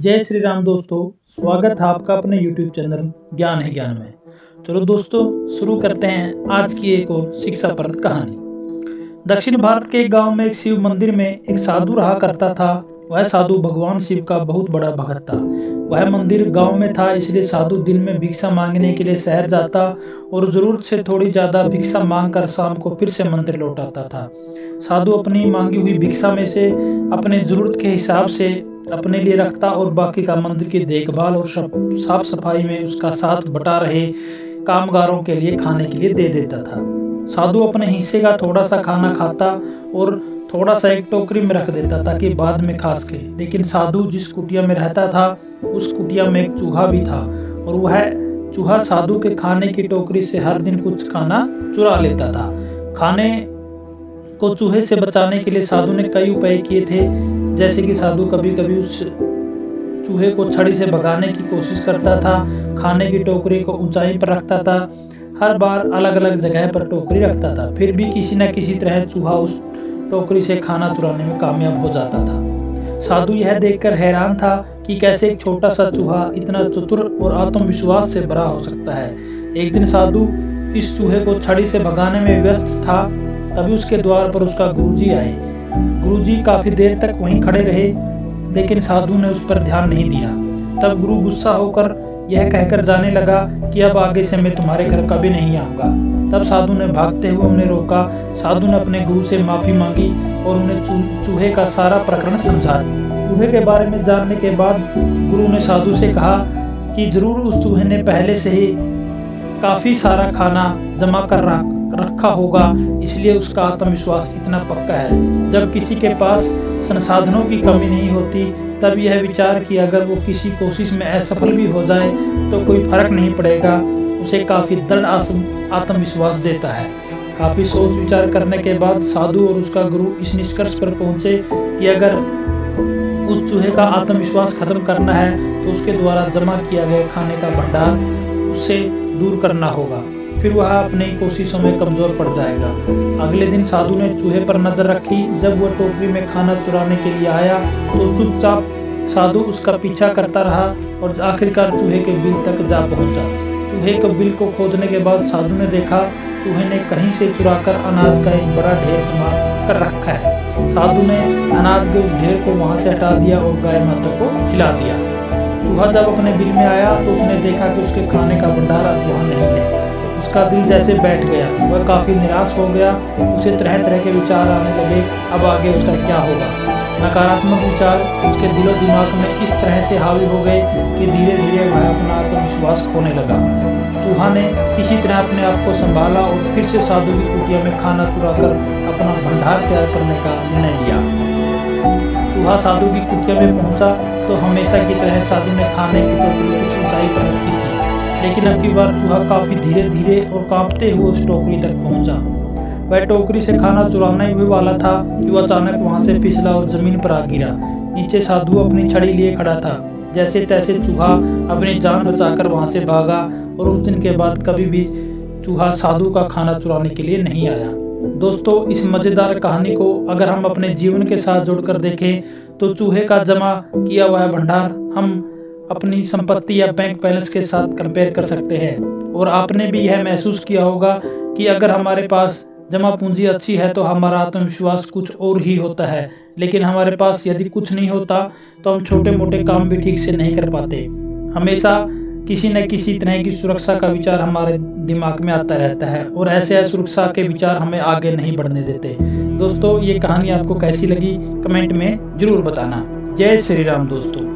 जय श्री राम दोस्तों। स्वागत है आपका अपने YouTube चैनल ज्ञान है ज्ञान में। चलो दोस्तों शुरू करते हैं आज की एक और शिक्षाप्रद कहानी। दक्षिण भारत के एक गांव में एक शिव मंदिर में एक साधु रहा करता था। वह साधु भगवान शिव का बहुत बड़ा भक्त था। वह मंदिर गांव में था, इसलिए साधु दिन में भिक्षा मांगने के लिए शहर जाता और जरूरत से थोड़ी ज्यादा भिक्षा मांगकर शाम को फिर से मंदिर लौट आता था। साधु अपनी मांगी हुई भिक्षा में से अपने जरूरत के हिसाब से अपने लिए रखता और बाकी का मंदिर की देखभाल और साफ सफाई में उसका साथ बटा रहे कामगारों के लिए खाने के लिए दे देता था। साधु अपने हिस्से का थोड़ा सा खाना खाता और थोड़ा सा एक टोकरी में रख देता ताकि बाद में खा सके। लेकिन साधु जिस कुटिया में रहता था उस कुटिया में एक चूहा भी था और वह चूहा साधु के खाने की टोकरी से हर दिन कुछ खाना चुरा लेता था। खाने को चूहे से बचाने के लिए साधु ने कई उपाय किए थे, जैसे कि साधु कभी कभी उस चूहे को छड़ी से भगाने की कोशिश करता था, खाने की टोकरी को ऊंचाई पर रखता था, हर बार अलग अलग जगह पर टोकरी रखता था। फिर भी किसी न किसी तरह चूहा उस टोकरी से खाना चुराने में कामयाब हो जाता था। साधु यह देखकर हैरान था कि कैसे एक छोटा सा चूहा इतना चतुर और आत्मविश्वास से भरा हो सकता है। एक दिन साधु इस चूहे को छड़ी से भगाने में व्यस्त था, तभी उसके द्वार पर उसका गुरुजी आए। गुरुजी काफी देर तक वहीं खड़े रहे, लेकिन साधु ने उस पर ध्यान नहीं दिया। तब गुरु गुस्सा होकर यह कहकर जाने लगा कि अब आगे से मैं तुम्हारे घर कभी नहीं आऊंगा। तब साधु ने भागते हुए उन्हें रोका। साधु ने अपने गुरु से माफी मांगी और उन्हें चूहे का सारा प्रकरण समझा। चूहे के बारे में जानने के बाद गुरु ने साधु से कहा कि जरूर उस चूहे ने पहले से ही काफी सारा खाना जमा कर रखा होगा, इसलिए उसका आत्मविश्वास इतना पक्का है। जब किसी के पास संसाधनों की कमी नहीं होती तब यह विचार कि अगर वो किसी कोशिश में असफल भी हो जाए तो कोई फर्क नहीं पड़ेगा, उसे काफी दृढ़ आत्मविश्वास देता है। काफी सोच विचार करने के बाद साधु और उसका गुरु इस निष्कर्ष पर पहुंचे कि अगर उस चूहे का आत्मविश्वास खत्म करना है तो उसके द्वारा जमा किया गया खाने का भंडार उससे दूर करना होगा, फिर वह अपनी कोशिशों में कमजोर पड़ जाएगा। अगले दिन साधु ने चूहे पर नजर रखी। जब वह टोकरी में खाना चुराने के लिए आया तो चुपचाप साधु उसका पीछा करता रहा और आखिरकार चूहे के बिल तक जा पहुंचा। चूहे के बिल को खोदने के बाद साधु ने देखा चूहे ने कहीं से चुराकर अनाज का एक बड़ा ढेर जमा कर रखा है। साधु ने अनाज के उस ढेर को वहां से हटा दिया और गाय माता को खिला दिया। चूहा जब अपने बिल में आया तो उसने देखा कि उसके खाने का भंडार अब वहाँ नहीं है। उसका दिल जैसे बैठ गया, वह काफी निराश हो गया। उसे तरह तरह के विचार आने लगे, अब आगे उसका क्या होगा। नकारात्मक विचार उसके दिलो दिमाग में इस तरह से हावी हो गए कि धीरे धीरे वह अपना आत्मविश्वास खोने लगा। चूहा ने किसी तरह अपने आप को संभाला और फिर से साधु की कुटिया में खाना चुराकर अपना भंडार तैयार करने का निर्णय लिया। चूहा साधु की कुटिया में पहुंचा तो हमेशा की तरह साधु ने खाने की टोकरी कुछ ऊंचाई पर रखी थी, लेकिन अब की बार चूहा काफी धीरे धीरे और कांपते हुए उस टोकरी तक पहुंचा। वह टोकरी से खाना चुराना ही वाला था कि वह अचानक वहां से फिसला और जमीन पर आ गिरा। नीचे साधु अपनी छड़ी लिए खड़ा था। जैसे तैसे चूहा अपनी जान बचाकर वहां से भागा और उस दिन के बाद कभी भी चूहा साधु का खाना चुराने के लिए नहीं आया। दोस्तों, इस मजेदार कहानी को अगर हम अपने जीवन के साथ जोड़कर देखें तो चूहे का जमा किया हुआ भंडार हम अपनी संपत्ति या बैंक बैलेंस के साथ कंपेयर कर सकते हैं। और आपने भी यह महसूस किया होगा कि अगर हमारे पास जमा पूंजी अच्छी है तो हमारा आत्मविश्वास कुछ और ही होता है, लेकिन हमारे पास यदि कुछ नहीं होता तो हम छोटे मोटे काम भी ठीक से नहीं कर पाते। हमेशा किसी न किसी तरह की सुरक्षा का विचार हमारे दिमाग में आता रहता है और ऐसे असुरक्षा के विचार हमें आगे नहीं बढ़ने देते। दोस्तों, ये कहानी आपको कैसी लगी कमेंट में जरूर बताना। जय श्री राम दोस्तों।